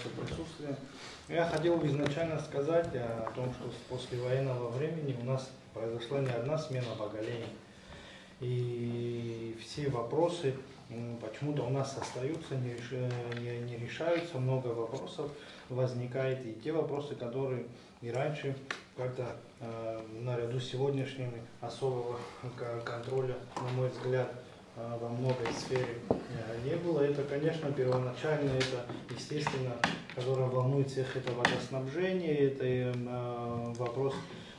ваше присутствие. Я хотел бы изначально сказать о том, что после военного времени у нас произошла не одна смена поколений. И все вопросы почему-то у нас остаются, не решаются, много вопросов возникает. И те вопросы, которые и раньше как-то наряду с сегодняшними особого контроля, на мой взгляд, во многой сфере не было. Это, конечно, первоначально, это, естественно, которое волнует всех, это водоснабжение, это вопрос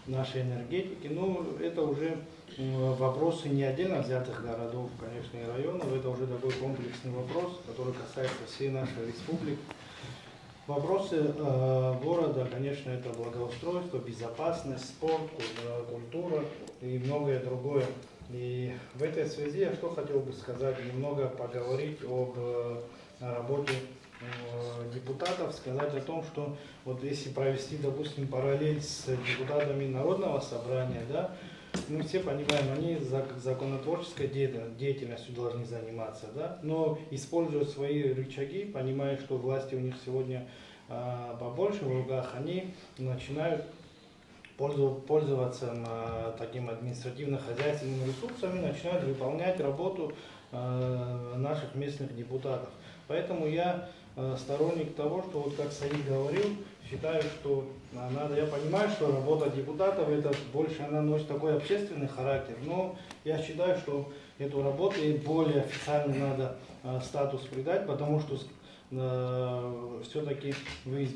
нашей энергетики. Но это уже вопросы не отдельно взятых городов, конечно, и районов. Это уже такой комплексный вопрос, который касается всей нашей республики. Вопросы города, конечно, это благоустройство, безопасность, спорт, культура и многое другое. И в этой связи я что хотел бы сказать, немного поговорить об работе депутатов, сказать о том, что вот если провести, допустим, параллель с депутатами Народного собрания, да, мы все понимаем, они законотворческой деятельностью должны заниматься, да, но используя свои рычаги, понимая, что власти у них сегодня побольше в руках, они начинают пользоваться таким административно-хозяйственными ресурсами, начинают выполнять работу наших местных депутатов. Поэтому я сторонник того, что, вот как Саид говорил, считаю, что надо, я понимаю, что работа депутатов, это больше она носит такой общественный характер, но я считаю, что эту работу ей более официально надо статус придать, потому что все-таки вы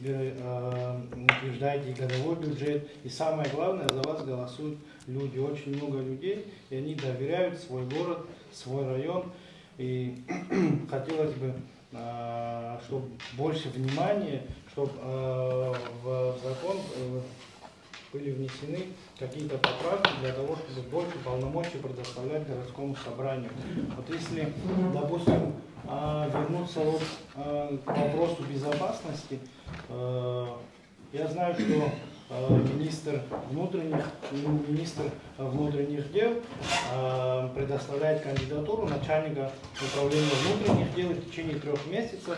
утверждаете годовой бюджет, и самое главное, за вас голосуют люди, очень много людей, и они доверяют свой город, свой район, и хотелось бы, чтобы больше внимания, чтобы в закон были внесены какие-то поправки для того, чтобы больше полномочий предоставлять городскому собранию. Вот если, допустим, вернуться вот к вопросу безопасности, я знаю, что министр внутренних дел предоставляет кандидатуру начальника управления внутренних дел, и в течение 3 месяцев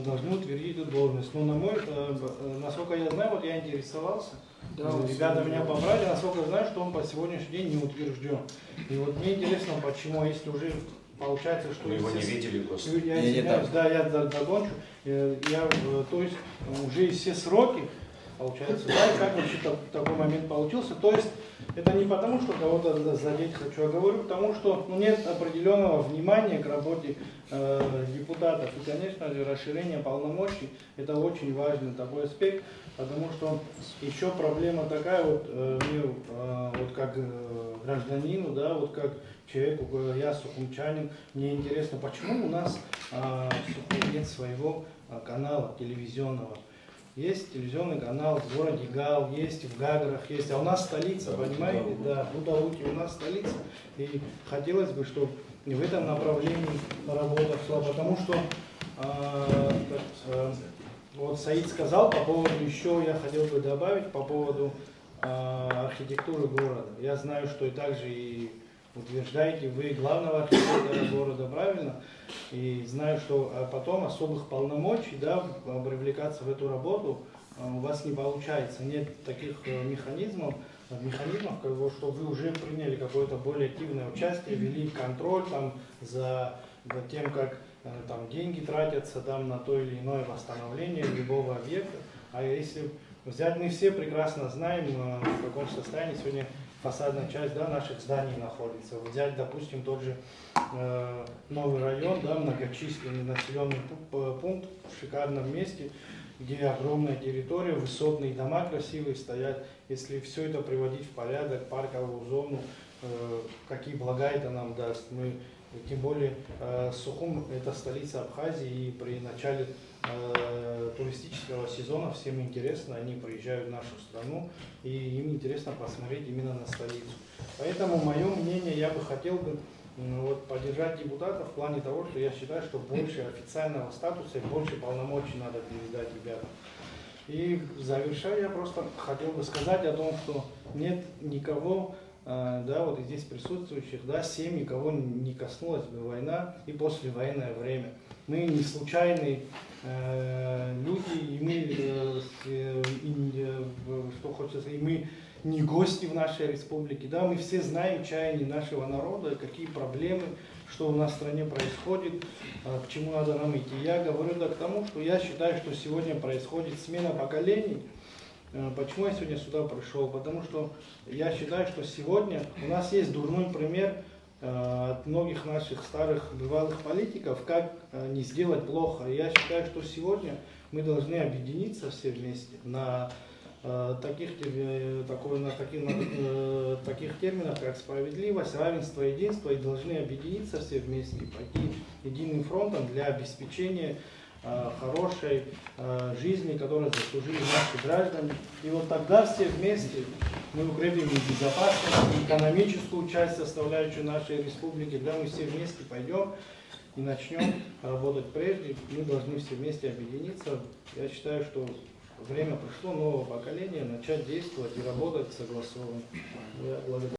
должны утвердить эту должность. Но насколько я знаю, вот я интересовался, да, ребята меня побрали, насколько я знаю, что он по сегодняшний день не утвержден. И вот мне интересно, почему, если уже получается, что... Мы его не видели просто. Я закончу. То есть уже все сроки, получается, да, и как вообще такой момент получился. То есть это не потому, что кого-то задеть хочу, а говорю потому, что нет определенного внимания к работе депутатов. И, конечно же, расширение полномочий – это очень важный такой аспект, потому что еще проблема такая, вот как гражданину, да, вот как человеку, я сухумчанин, мне интересно, почему у нас в Сухуми нет своего канала телевизионного. Есть телевизионный канал в городе Гал, есть в Гаграх, есть, а у нас столица, понимаете, да, Удауки у нас столица, и хотелось бы, чтобы в этом направлении работа шла, потому что вот Саид сказал по поводу, еще я хотел бы добавить по поводу архитектуры города. Я знаю, что и также и утверждаете вы главного архитектора города, правильно? И знаю, что потом особых полномочий, да, привлекаться в эту работу у вас не получается. Нет таких механизмов, как бы, что вы уже приняли какое-то более активное участие, вели контроль там, за тем, как там, деньги тратятся там, на то или иное восстановление любого объекта. А если взять, мы все прекрасно знаем, в каком состоянии сегодня фасадная часть, да, наших зданий находится. Взять, допустим, тот же новый район, да, многочисленный населенный пункт в шикарном месте, где огромная территория, высотные дома красивые стоят. Если все это приводить в порядок, парковую зону, какие блага это нам даст. Мы, тем более Сухум – это столица Абхазии, и при начале туристического сезона всем интересно, они приезжают в нашу страну, и им интересно посмотреть именно на столицу. Поэтому, мое мнение, я бы хотел бы поддержать депутатов в плане того, что я считаю, что больше официального статуса и больше полномочий надо передать ребятам. И завершая, я просто хотел бы сказать о том, что нет никого, да, вот здесь присутствующих, да, семьи, кого не коснулась бы война и послевоенное время. Мы не случайные люди, мы, что хочется, и мы не гости в нашей республике, да, мы все знаем чаяния нашего народа, какие проблемы, что у нас в стране происходит, к чему надо нам идти. Я говорю к тому, что я считаю, что сегодня происходит смена поколений. Почему я сегодня сюда пришел? Потому что я считаю, что сегодня у нас есть дурной пример от многих наших старых бывалых политиков, как не сделать плохо. Я считаю, что сегодня мы должны объединиться все вместе на таких терминах, как справедливость, равенство, единство, и должны объединиться все вместе и пойти единым фронтом для обеспечения хорошей жизни, которую заслужили наши граждане. И вот тогда все вместе мы укрепим и безопасность, и экономическую часть, составляющую нашей республики, когда мы все вместе пойдем и начнем работать прежде, мы должны все вместе объединиться. Я считаю, что время пришло нового поколения начать действовать и работать согласованно. Я благодарю.